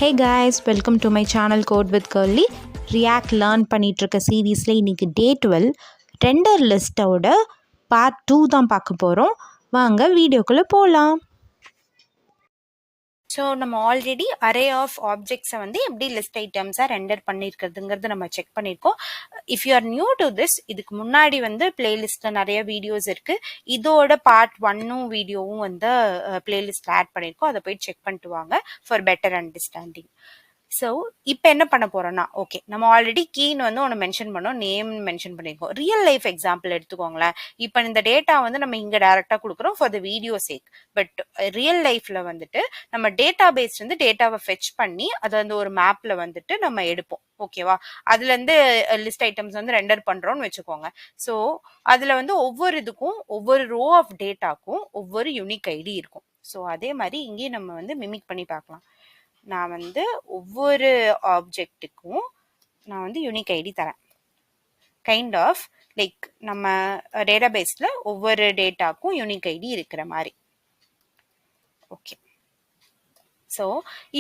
Hey guys, welcome to my channel Code with Curly. React learn பண்ணிட்டு இருக்க சீரீஸ்ல இன்னைக்கு டே 12 ரெண்டர் லிஸ்டோட பார்ட் 2 தான் பார்க்க போறோம். வாங்க வீடியோக்குள்ள போலாம். ஸோ நம்ம ஆல்ரெடி அரே ஆஃப் ஆப்ஜெக்ட்ஸை வந்து எப்படி லிஸ்ட் ஐட்டம்ஸாக ரெண்டர் பண்ணியிருக்கிறதுங்கிறது நம்ம செக் பண்ணியிருக்கோம். If you are new to this, இதுக்கு முன்னாடி வந்து பிளேலிஸ்ட்டில் நிறைய வீடியோஸ் இருக்குது. இதோட பார்ட் 1 வீடியோவும் வந்து பிளேலிஸ்ட்டில் ஆட் பண்ணியிருக்கோம். அதை போய் செக் பண்ணிட்டு வாங்க ஃபார் பெட்டர் அண்டர்ஸ்டாண்டிங். ஸோ இப்போ என்ன பண்ண போறோம்னா, ஓகே நம்ம ஆல்ரெடி கீன்னு வந்து ஒன்று மென்ஷன் பண்ணோம், நேம் மென்ஷன் பண்ணியிருக்கோம். ரியல் லைஃப் எக்ஸாம்பிள் எடுத்துக்கோங்களேன். இப்போ இந்த டேட்டா வந்து நம்ம இங்கே டைரக்டாக கொடுக்குறோம் for the video sake. But real லைஃப்ல வந்துட்டு நம்ம டேட்டா பேஸ் வந்து டேட்டாவை ஃபெச் பண்ணி அதை வந்து ஒரு மேப்ல வந்துட்டு நம்ம எடுப்போம். ஓகேவா? அதுல இருந்து லிஸ்ட் ஐட்டம்ஸ் வந்து ரெண்டர் பண்றோம்னு வச்சுக்கோங்க. ஸோ அதுல வந்து ஒவ்வொரு இதுக்கும் ஒவ்வொரு ரோ ஆஃப் டேட்டாக்கும் ஒவ்வொரு யூனிக் ஐடி இருக்கும். ஸோ அதே மாதிரி இங்கேயும் நம்ம வந்து மிமிக் பண்ணி பார்க்கலாம். நான் வந்து ஒவ்வொரு ஆப்ஜெக்ட்டுக்கும் நான் வந்து யூனிக் ஐடி தரேன். கைண்ட் ஆஃப் லைக் நம்ம டேட்டாபேஸ்ல ஒவ்வொரு டேட்டாக்கும் யூனிக் ஐடி இருக்கிற மாதிரி. ஓகே, ஸோ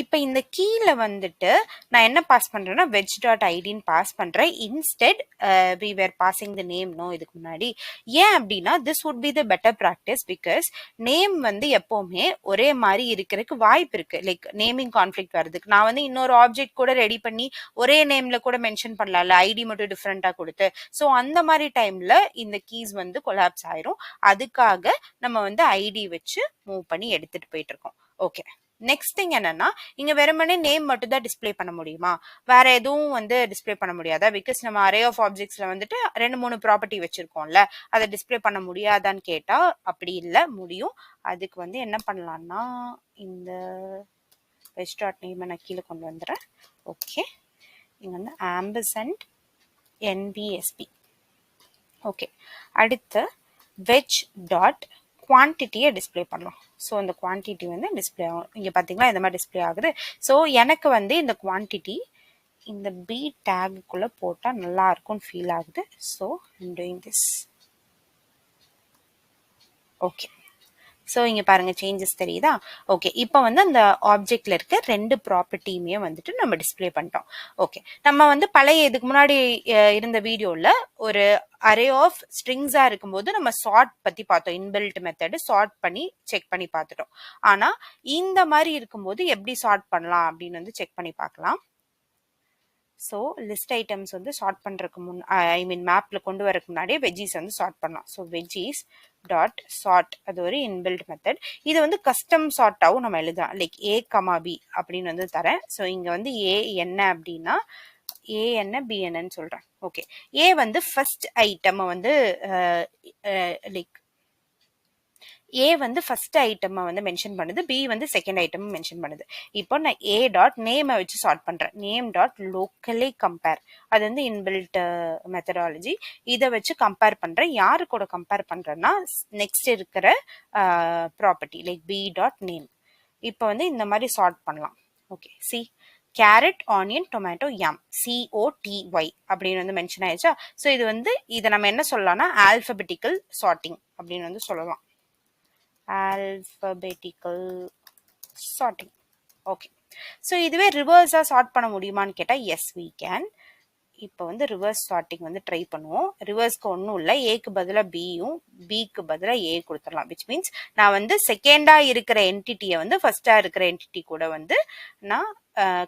இப்போ இந்த கீழ வந்துட்டு நான் என்ன பாஸ் பண்றேன்னா வெஜ் டாட் ஐடின்னு பாஸ் பண்றேன். Instead we were passing the name no இதுக்கு முன்னாடி. ஏன் அப்படின்னா this would be the better practice. Because name வந்து எப்பவுமே ஒரே மாதிரி இருக்கிறதுக்கு வாய்ப்பு இருக்கு. லைக் நேமிங் கான்ஃபிளிக்ட் வர்றதுக்கு நான் வந்து இன்னொரு ஆப்ஜெக்ட் கூட ரெடி பண்ணி ஒரே நேம்ல கூட மென்ஷன் பண்ணலாம்ல, ஐடி மட்டும் டிஃப்ரெண்டா கொடுத்து. ஸோ அந்த மாதிரி டைம்ல இந்த கீஸ் வந்து கொலாப்ஸ் ஆயிரும். அதுக்காக நம்ம வந்து ஐடி வச்சு மூவ் பண்ணி எடுத்துட்டு போயிட்டு இருக்கோம். ஓகே, நெக்ஸ்ட் திங் என்னன்னா, இங்க வெறுமனே நேம் மட்டும் தான் டிஸ்பிளே பண்ண முடியுமா? வேற எதுவும் வந்து டிஸ்பிளே பண்ண முடியாதா? பிகாஸ் நம்ம அரே ஆஃப் ஆப்ஜெக்ட்ஸ்ல வந்துட்டு 2-3 ப்ராப்பர்ட்டி வச்சிருக்கோம்ல, அதை டிஸ்பிளே பண்ண முடியாதான்னு கேட்டா அப்படி இல்லை, முடியும். அதுக்கு வந்து என்ன பண்ணலாம்னா இந்த வெஜ் டாட் நேம் நான் கீழே கொண்டு வந்துடுறேன். ஓகே, இங்க வந்து ஆம்பர்சண்ட் என்பிஎஸ்பி. ஓகே, அடுத்து வெஜ் டாட் குவான்டிட்டியை டிஸ்பிளே பண்ணலாம். ஸோ இந்த குவான்டிட்டி வந்து டிஸ்பிளே ஆகும். இங்கே பார்த்தீங்களா இந்த மாதிரி டிஸ்பிளே ஆகுது. ஸோ எனக்கு வந்து இந்த குவான்டிட்டி இந்த பி டேக்குள்ளே போட்டால் நல்லா இருக்கும்னு ஃபீல் ஆகுது. So I'm doing this. Okay, so இங்கே பாருங்க சேஞ்சஸ் தெரியுதா? ஓகே, இப்போ வந்து அந்த ஆப்ஜெக்ட்ல இருக்க 2 ப்ராப்பர்ட்டியுமே வந்துட்டு நம்ம டிஸ்பிளே பண்ணிட்டோம். ஓகே, நம்ம வந்து பழைய இதுக்கு முன்னாடி இருந்த வீடியோவில் ஒரு அரே ஆஃப் ஸ்ட்ரிங்ஸா இருக்கும்போது நம்ம சார்ட் பத்தி பார்த்தோம். இன்பில்ட் மெத்தட் சார்ட் பண்ணி செக் பண்ணி பார்த்துட்டோம். ஆனா இந்த மாதிரி இருக்கும்போது எப்படி சார்ட் பண்ணலாம் அப்படின்னு வந்து செக் பண்ணி பார்க்கலாம். ஸோ லிஸ்ட் ஐட்டம்ஸ் வந்து சார்ட் பண்ணுறதுக்கு ஐ மீன் மேப்பில் கொண்டு வரதுக்கு முன்னாடியே வெஜ்ஜீஸ் வந்து சார்ட் பண்ணலாம். ஸோ வெஜ்ஜீஸ் டாட் சார்ட் அது ஒரு இன்பில்ட் மெத்தட். இது வந்து கஸ்டம் சார்ட்டாகவும் நம்ம எழுதலாம். லைக் ஏ கமா பி அப்படின்னு வந்து தரேன். ஸோ இங்கே வந்து ஏ என்ன அப்படின்னா ஏ என்ன பி என்னன்னு சொல்கிறேன். ஓகே, ஏ வந்து ஃபர்ஸ்ட் ஐட்டம் வந்து லைக் ஏ வந்து ஃபர்ஸ்ட் ஐட்டம் வந்து மென்ஷன் பண்ணுது, பி வந்து செகண்ட் ஐட்டம் மென்ஷன் பண்ணுது. இப்போ நான் ஏ டாட் நேமை வச்சு சார்ட் பண்றேன். நேம் டாட் லோக்கலி கம்பேர், அது வந்து இன்பில்ட் மெத்தடாலஜி. இதை வச்சு கம்பேர் பண்றேன். யாரு கூட கம்பேர் பண்றேன்னா நெக்ஸ்ட் இருக்கிற property like B dot name. இப்போ வந்து இந்த மாதிரி சார்ட் பண்ணலாம். Okay, C carrot onion tomato M COTY அப்படின்னு வந்து மென்ஷன் ஆயிடுச்சா? ஸோ இது வந்து இதை நம்ம என்ன சொல்லலாம்னா ஆல்பபெட்டிக்கல் சார்ட்டிங் அப்படின்னு வந்து சொல்லலாம். alphabetical sorting. ஓகே, ஸோ இதுவே ரிவர்ஸா சார்ட் பண்ண முடியுமான்னு கேட்டால் எஸ் we can. இப்போ வந்து ரிவர்ஸ் சார்ட்டிங் வந்து ட்ரை பண்ணுவோம். ரிவர்ஸ்க்கு ஒன்றும் இல்லை, ஏக்கு பதிலாக பியும் பிக்கு பதிலாக ஏ கொடுத்துடலாம். விச் மீன்ஸ் நான் வந்து செகண்டா இருக்கிற என்டிட்டியை வந்து ஃபர்ஸ்டா இருக்கிற என்டிட்டி கூட வந்து நான்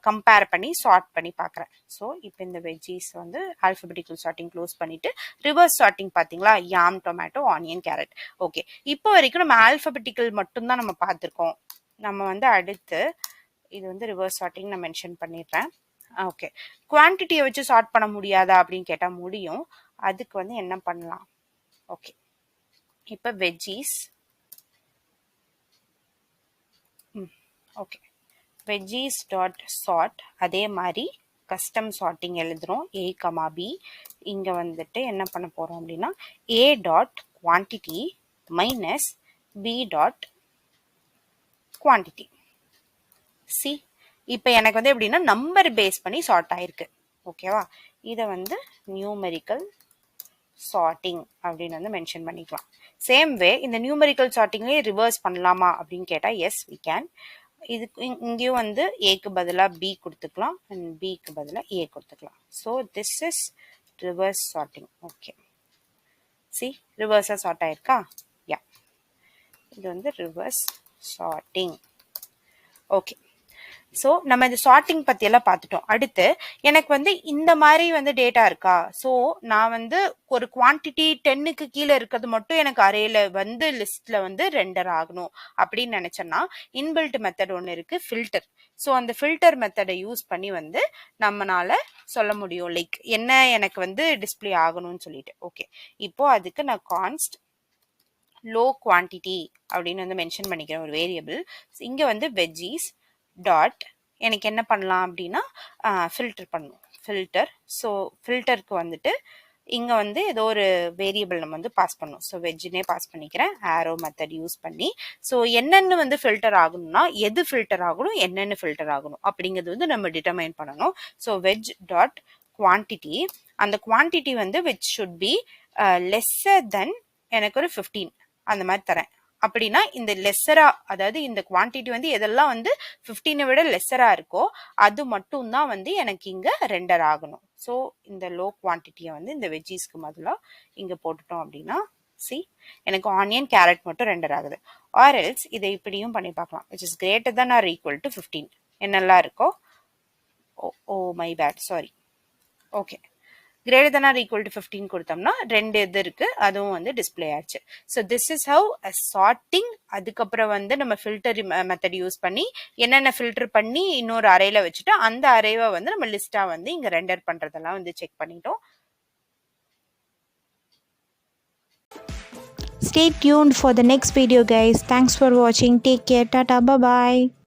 கம்பேர் பண்ணி சார்ட் பண்ணி பார்க்குறேன். ஸோ இப்போ இந்த வெஜ்ஜீஸ் வந்து ஆல்பபெட்டிக்கல் சார்ட்டிங் க்ளோஸ் பண்ணிட்டு ரிவர்ஸ் சார்ட்டிங் பார்த்தீங்களா, யாம் டொமேட்டோ ஆனியன் கேரட். ஓகே, இப்போ வரைக்கும் நம்ம ஆல்பபெட்டிக்கல் மட்டும்தான் நம்ம பார்த்துருக்கோம். நம்ம வந்து அடுத்து இது வந்து ரிவர்ஸ் சார்ட்டிங் நான் மென்ஷன் பண்ணிடுறேன். ஓகே, குவான்டிட்டியை வச்சு சார்ட் பண்ண முடியாதா அப்படின்னு கேட்டால் முடியும். அதுக்கு வந்து என்ன பண்ணலாம்? ஓகே, இப்போ veggies okay veggies dot sort அதே மாதிரி கஸ்டம் சார்ட்டிங் எழுதுறோம். A comma B. இங்கே வந்துட்டு என்ன பண்ண போகிறோம் அப்படின்னா A dot quantity minus B dot quantity. See இப்போ எனக்கு வந்து எப்படின்னா நம்பர் பேஸ் பண்ணி சார்ட் ஆயிருக்கு. ஓகேவா? இதை வந்து நியூமெரிக்கல் சார்ட்டிங் அப்படின்னு வந்து மென்ஷன் பண்ணிக்கலாம். சேம் வே இந்த நியூமெரிக்கல் சார்ட்டிங்லேயே ரிவர்ஸ் பண்ணலாமா அப்படின்னு கேட்டால் எஸ் we can. இங்கேயும் வந்து ஏக்கு பதிலாக பி கொடுத்துக்கலாம் அண்ட் பிக்கு பதிலாக ஏ கொடுத்துக்கலாம். So this is reverse sorting. Okay, see ரிவர்ஸாக சார்ட் ஆயிருக்கா? யா, இது வந்து ரிவர்ஸ் சார்ட்டிங். ஓகே, ஸோ நம்ம இந்த சார்ட்டிங் பற்றியெல்லாம் பார்த்துட்டோம். அடுத்து எனக்கு வந்து இந்த மாதிரி வந்து டேட்டா இருக்கா, ஸோ நான் வந்து ஒரு குவான்டிட்டி 10க்கு கீழே இருக்கிறது மட்டும் எனக்கு அரேல வந்து லிஸ்ட்ல வந்து ரெண்டர் ஆகணும் அப்படின்னு நினைச்சேன்னா இன்பில்ட் மெத்தட் ஒன்று இருக்கு, ஃபில்டர். ஸோ அந்த ஃபில்டர் மெத்தடை யூஸ் பண்ணி வந்து நம்மளால சொல்ல முடியும் லைக் என்ன எனக்கு வந்து டிஸ்பிளே ஆகணும்னு சொல்லிட்டு. ஓகே, இப்போ அதுக்கு நான் கான்ஸ்ட் லோ குவான்டிட்டி அப்படின்னு வந்து மென்ஷன் பண்ணிக்கிறேன் ஒரு வேரியபிள். இங்கே வந்து வெஜ்ஜீஸ் டாட் எனக்கு என்ன பண்ணலாம் அப்படின்னா ஃபில்டர் பண்ணணும், ஃபில்டர். ஸோ ஃபில்டருக்கு வந்துட்டு இங்கே வந்து ஏதோ ஒரு வேரியபிள் நம்ம வந்து பாஸ் பண்ணணும். ஸோ வெஜ்ஜுனே பாஸ் பண்ணிக்கிறேன் ஆரோ மெத்தட் யூஸ் பண்ணி. ஸோ என்னென்னு வந்து ஃபில்டர் ஆகணும்னா எது ஃபில்டர் ஆகணும் என்னென்னு ஃபில்டர் ஆகணும் அப்படிங்கிறது வந்து நம்ம டிட்டர்மைன் பண்ணணும். ஸோ வெஜ் டாட் குவான்டிட்டி, அந்த குவான்டிட்டி வந்து விச் ஷுட் பி லெஸ்ஸர் தென் எனக்கு ஒரு 15 அந்த மாதிரி தரேன். அப்படின்னா இந்த லெஸ்ஸரா, அதாவது இந்த குவான்டிட்டி வந்து எதெல்லாம் வந்து 15 விட லெஸ்ஸரா இருக்கோ அது மட்டும் தான் வந்து எனக்கு இங்க ரெண்டர் ஆகணும். ஸோ இந்த லோ குவான்டிட்டியை வந்து இந்த வெஜ்ஜீஸ்க்கு பதிலாக இங்க போட்டுட்டோம் அப்படின்னா சி எனக்கு ஆனியன் கேரட் மட்டும் ரெண்டர் ஆகுது. ஆர் எல்ஸ் இதை இப்படியும் பண்ணி பார்க்கலாம், which is greater then or equal to 15 என்னெல்லாம் இருக்கோ. Oh my bad, sorry. Okay, greater than or equal to 15 கொடுத்தோம்னா ரெண்டு இது இருக்கு, அதுவும் வந்து டிஸ்பிளே ஆச்சு. So this is how a sorting. அதுக்கப்புறம் வந்து நம்ம ஃபில்டர் மெத்தட் யூஸ் பண்ணி என்னென்ன ஃபில்டர் பண்ணி இன்னொரு அரேல வச்சுட்டு அந்த அரேவை வந்து நம்ம லிஸ்டா வந்து இங்க ரெண்டர் பண்றதெல்லாம் வந்து செக் பண்ணிட்டோம். Stay tuned for the next video guys. Thanks for watching. Take care. Tata. Bye bye.